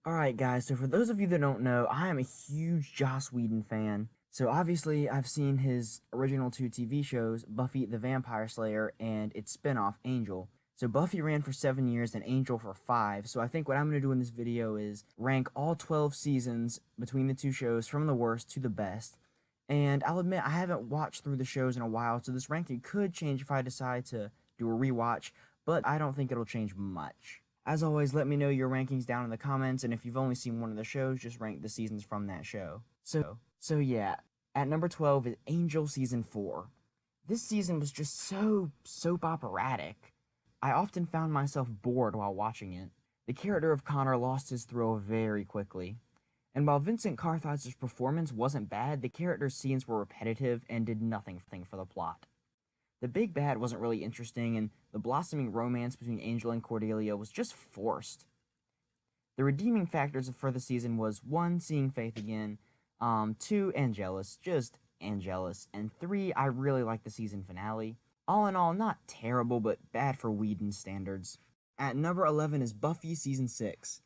Alright guys, so for those of you that don't know, I am a huge Joss Whedon fan. So obviously I've seen his original two TV shows, Buffy the Vampire Slayer and its spin-off, Angel. So Buffy ran for 7 years and Angel for 5, so I think what I'm going to do in this video is rank all 12 seasons between the two shows from the worst to the best. And I'll admit I haven't watched through the shows in a while, so this ranking could change if I decide to do a rewatch, but I don't think it'll change much. As always, let me know your rankings down in the comments, and if you've only seen one of the shows, just rank the seasons from that show. So yeah, at number 12 is Angel Season 4. This season was just so soap operatic. I often found myself bored while watching it. The character of Connor lost his thrill very quickly. And while Vincent Carthoise's performance wasn't bad, the character's scenes were repetitive and did nothing for the plot. The big bad wasn't really interesting, and the blossoming romance between Angel and Cordelia was just forced. The redeeming factors for the season was 1, seeing Faith again, 2, Angelus, just Angelus, and 3, I really liked the season finale. All in all, not terrible, but bad for Whedon standards. At number 11 is Buffy Season 6.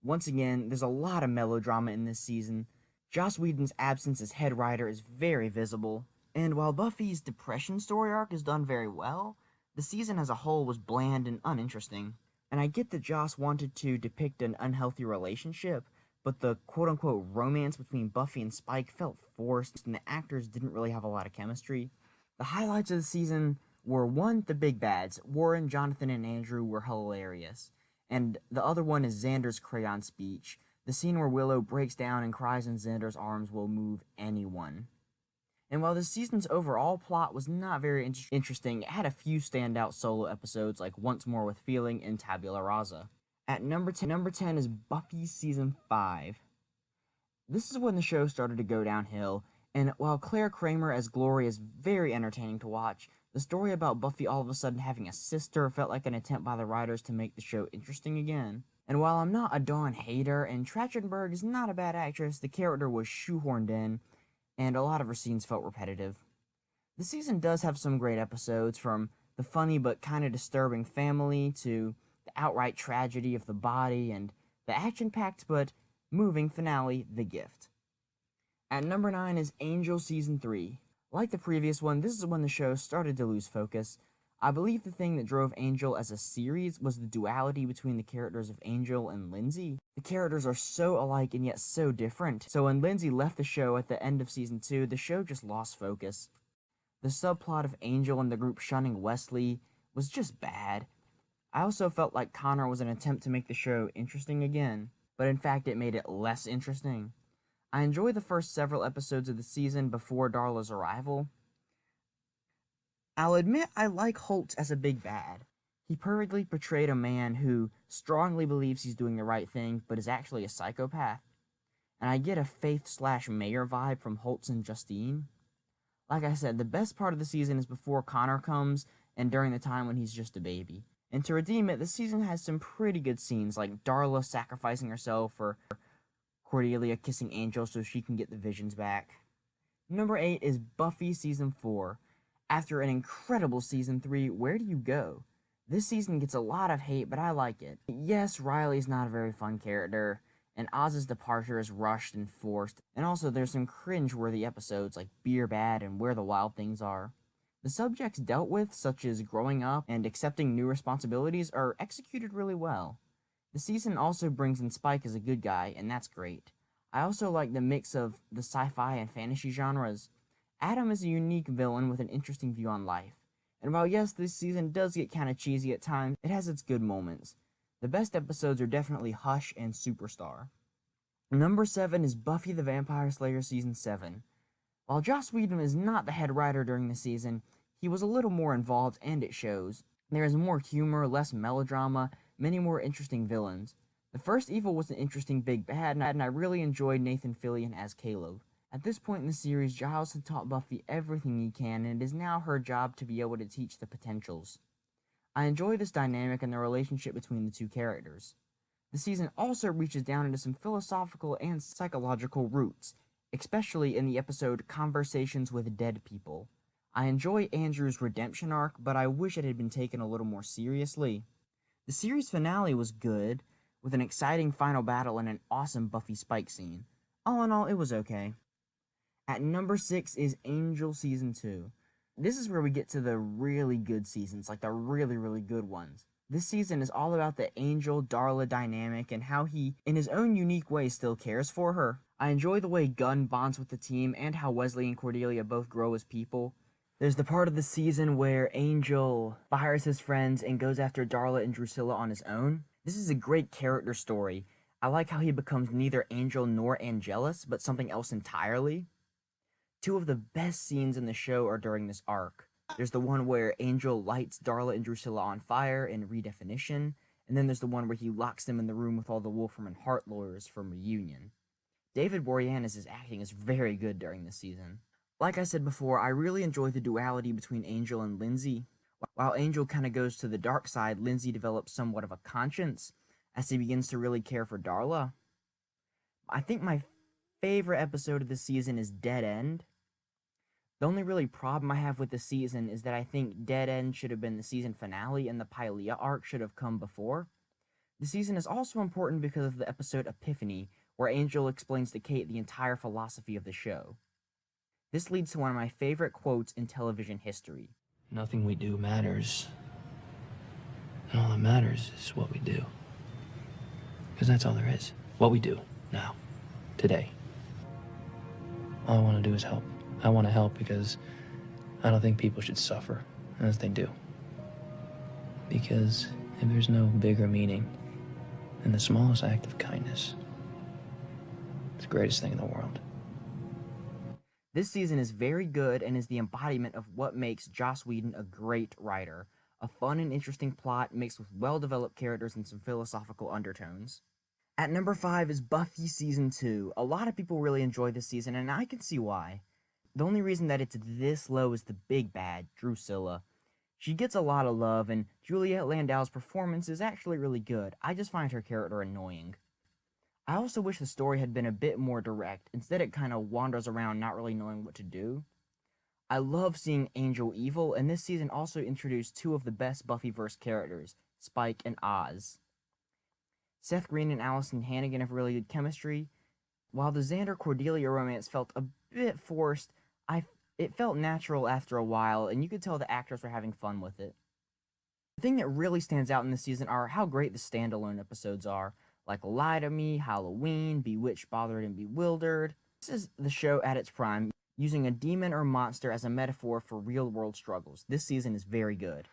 Once again, there's a lot of melodrama in this season. Joss Whedon's absence as head writer is very visible. And while Buffy's depression story arc is done very well, the season as a whole was bland and uninteresting. And I get that Joss wanted to depict an unhealthy relationship, but the quote-unquote romance between Buffy and Spike felt forced, and the actors didn't really have a lot of chemistry. The highlights of the season were, 1, the big bads. Warren, Jonathan, and Andrew were hilarious. And the other one is Xander's crayon speech. The scene where Willow breaks down and cries in Xander's arms will move anyone. And while the season's overall plot was not very interesting, it had a few standout solo episodes like Once More with Feeling and Tabula Rasa. At number 10 is Buffy Season 5. This is when the show started to go downhill, and while Claire Kramer as Glory is very entertaining to watch, the story about Buffy all of a sudden having a sister felt like an attempt by the writers to make the show interesting again. And while I'm not a Dawn hater, and Trachtenberg is not a bad actress, the character was shoehorned in, and a lot of her scenes felt repetitive. The season does have some great episodes, from the funny but kind of disturbing family to the outright tragedy of the body and the action-packed but moving finale, The Gift. At number 9 is Angel Season 3. Like the previous one, this is when the show started to lose focus. I believe the thing that drove Angel as a series was the duality between the characters of Angel and Lindsay. The characters are so alike and yet so different, so when Lindsay left the show at the end of Season 2, the show just lost focus. The subplot of Angel and the group shunning Wesley was just bad. I also felt like Connor was an attempt to make the show interesting again, but in fact it made it less interesting. I enjoyed the first several episodes of the season before Darla's arrival. I'll admit I like Holt as a big bad. He perfectly portrayed a man who strongly believes he's doing the right thing, but is actually a psychopath. And I get a Faith/Mayor vibe from Holtz and Justine. Like I said, the best part of the season is before Connor comes, and during the time when he's just a baby. And to redeem it, the season has some pretty good scenes, like Darla sacrificing herself, or Cordelia kissing Angel so she can get the visions back. Number 8 is Buffy Season 4. After an incredible Season 3, where do you go? This season gets a lot of hate, but I like it. Yes, Riley's not a very fun character, and Oz's departure is rushed and forced, and also there's some cringe-worthy episodes like Beer Bad and Where the Wild Things Are. The subjects dealt with, such as growing up and accepting new responsibilities, are executed really well. The season also brings in Spike as a good guy, and that's great. I also like the mix of the sci-fi and fantasy genres. Adam is a unique villain with an interesting view on life. And while yes, this season does get kinda cheesy at times, it has its good moments. The best episodes are definitely Hush and Superstar. Number 7 is Buffy the Vampire Slayer Season 7. While Joss Whedon is not the head writer during the season, he was a little more involved and it shows. There is more humor, less melodrama, many more interesting villains. The first evil was an interesting big bad, and I really enjoyed Nathan Fillion as Caleb. At this point in the series, Giles had taught Buffy everything he can, and it is now her job to be able to teach the potentials. I enjoy this dynamic and the relationship between the two characters. The season also reaches down into some philosophical and psychological roots, especially in the episode Conversations with Dead People. I enjoy Andrew's redemption arc, but I wish it had been taken a little more seriously. The series finale was good, with an exciting final battle and an awesome Buffy Spike scene. All in all, it was okay. At number 6 is Angel Season 2. This is where we get to the really good seasons, like the really, really good ones. This season is all about the Angel-Darla dynamic and how he, in his own unique way, still cares for her. I enjoy the way Gunn bonds with the team and how Wesley and Cordelia both grow as people. There's the part of the season where Angel fires his friends and goes after Darla and Drusilla on his own. This is a great character story. I like how he becomes neither Angel nor Angelus, but something else entirely. Two of the best scenes in the show are during this arc. There's the one where Angel lights Darla and Drusilla on fire in Redefinition, and then there's the one where he locks them in the room with all the Wolfram and Hart lawyers from Reunion. David Boreanaz's acting is very good during this season. Like I said before, I really enjoy the duality between Angel and Lindsay. While Angel kind of goes to the dark side, Lindsay develops somewhat of a conscience as he begins to really care for Darla. I think my favorite episode of the season is Dead End. The only really problem I have with the season is that I think Dead End should have been the season finale and the Pylea arc should have come before. The season is also important because of the episode Epiphany, where Angel explains to Kate the entire philosophy of the show. This leads to one of my favorite quotes in television history. Nothing we do matters. And all that matters is what we do. Because that's all there is. What we do, now, today. All I want to do is help. I want to help because I don't think people should suffer as they do. Because if there's no bigger meaning than the smallest act of kindness, it's the greatest thing in the world. This season is very good and is the embodiment of what makes Joss Whedon a great writer. A fun and interesting plot mixed with well-developed characters and some philosophical undertones. At number 5 is Buffy Season 2. A lot of people really enjoy this season, and I can see why. The only reason that it's this low is the big bad, Drusilla. She gets a lot of love, and Juliet Landau's performance is actually really good. I just find her character annoying. I also wish the story had been a bit more direct. Instead, it kind of wanders around not really knowing what to do. I love seeing Angel evil, and this season also introduced two of the best Buffyverse characters, Spike and Oz. Seth Green and Allison Hannigan have really good chemistry. While the Xander-Cordelia romance felt a bit forced, it felt natural after a while, and you could tell the actors were having fun with it. The thing that really stands out in this season are how great the standalone episodes are, like Lie to Me, Halloween, Bewitched, Bothered, and Bewildered. This is the show at its prime, using a demon or monster as a metaphor for real-world struggles. This season is very good.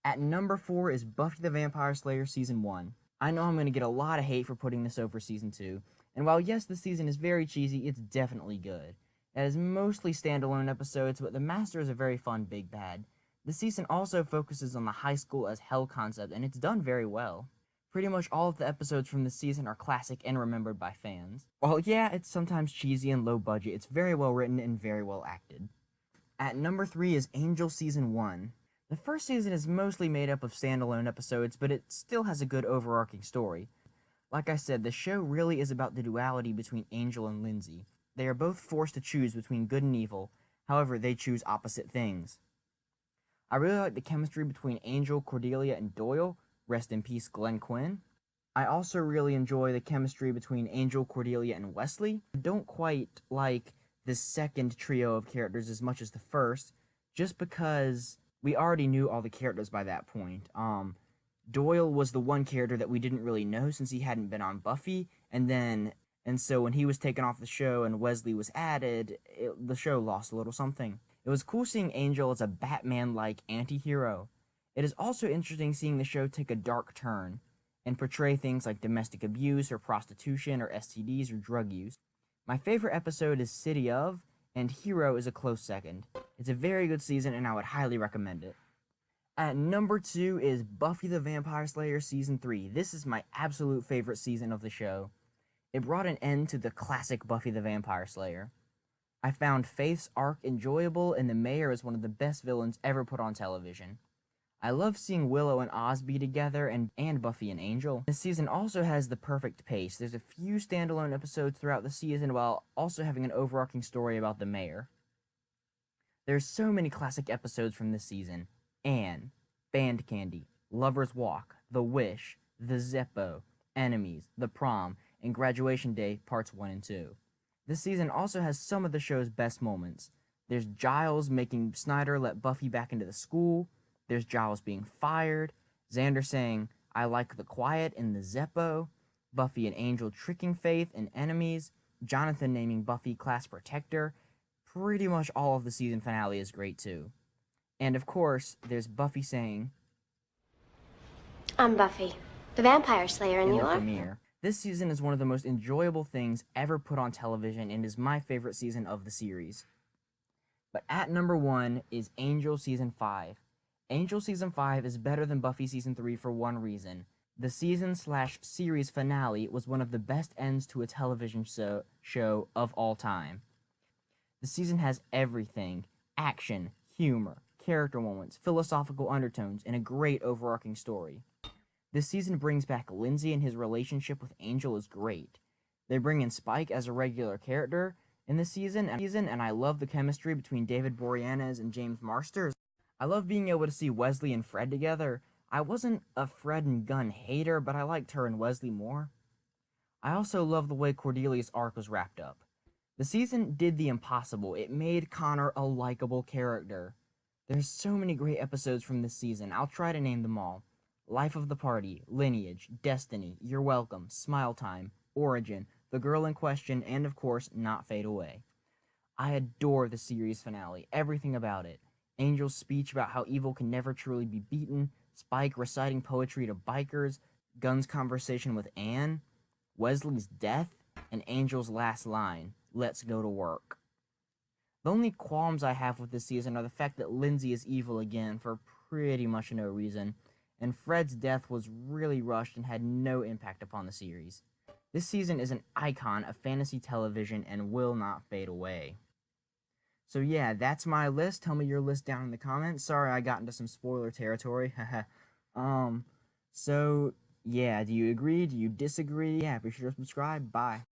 At number 4 is Buffy the Vampire Slayer Season 1. I know I'm going to get a lot of hate for putting this over Season 2, and while yes, this season is very cheesy, it's definitely good. It is mostly standalone episodes, but the Master is a very fun big bad. The season also focuses on the high school as hell concept, and it's done very well. Pretty much all of the episodes from this season are classic and remembered by fans. While yeah, it's sometimes cheesy and low budget, it's very well written and very well acted. At number 3 is Angel Season 1. The first season is mostly made up of standalone episodes, but it still has a good overarching story. Like I said, the show really is about the duality between Angel and Lindsay. They are both forced to choose between good and evil, however they choose opposite things. I really like the chemistry between Angel, Cordelia, and Doyle. Rest in peace, Glenn Quinn. I also really enjoy the chemistry between Angel, Cordelia, and Wesley. I don't quite like the second trio of characters as much as the first, just because we already knew all the characters by that point. Doyle was the one character that we didn't really know since he hadn't been on Buffy, and so when he was taken off the show and Wesley was added, the show lost a little something. It was cool seeing Angel as a Batman-like anti-hero. It is also interesting seeing the show take a dark turn and portray things like domestic abuse or prostitution or STDs or drug use. My favorite episode is City of, and Hero is a close second. It's a very good season and I would highly recommend it. At number 2 is Buffy the Vampire Slayer Season 3. This is my absolute favorite season of the show. It brought an end to the classic Buffy the Vampire Slayer. I found Faith's arc enjoyable, and the Mayor is one of the best villains ever put on television. I love seeing Willow and Oz be together, and Buffy and Angel. This season also has the perfect pace. There's a few standalone episodes throughout the season while also having an overarching story about the Mayor. There's so many classic episodes from this season. Anne, Band Candy, Lover's Walk, The Wish, The Zeppo, Enemies, The Prom, and Graduation Day Parts 1 and 2. This season also has some of the show's best moments. There's Giles making Snyder let Buffy back into the school. There's Giles being fired. Xander saying, "I like the quiet" in the Zeppo. Buffy and Angel tricking Faith and Enemies. Jonathan naming Buffy class protector. Pretty much all of the season finale is great too. And of course, there's Buffy saying, "I'm Buffy, the Vampire Slayer, and in you the are?" premiere. This season is one of the most enjoyable things ever put on television and is my favorite season of the series. But at number 1 is Angel Season 5. Angel Season 5 is better than Buffy Season 3 for one reason. The season/series finale was one of the best ends to a television show of all time. The season has everything: action, humor, character moments, philosophical undertones, and a great overarching story. This season brings back Lindsay, and his relationship with Angel is great. They bring in Spike as a regular character in this season, and I love the chemistry between David Boreanaz and James Marsters. I love being able to see Wesley and Fred together. I wasn't a Fred and Gunn hater, but I liked her and Wesley more. I also love the way Cordelia's arc was wrapped up. The season did the impossible. It made Connor a likable character. There's so many great episodes from this season. I'll try to name them all. Life of the Party, Lineage, Destiny, You're Welcome, Smile Time, Origin, The Girl in Question, and of course, Not Fade Away. I adore the series finale, everything about it. Angel's speech about how evil can never truly be beaten, Spike reciting poetry to bikers, Gunn's conversation with Anne, Wesley's death, and Angel's last line, "Let's go to work." The only qualms I have with this season are the fact that Lindsay is evil again for pretty much no reason, and Fred's death was really rushed and had no impact upon the series. This season is an icon of fantasy television and will not fade away. So yeah, that's my list. Tell me your list down in the comments. Sorry I got into some spoiler territory. So yeah, do you agree? Do you disagree? Yeah, be sure to subscribe. Bye.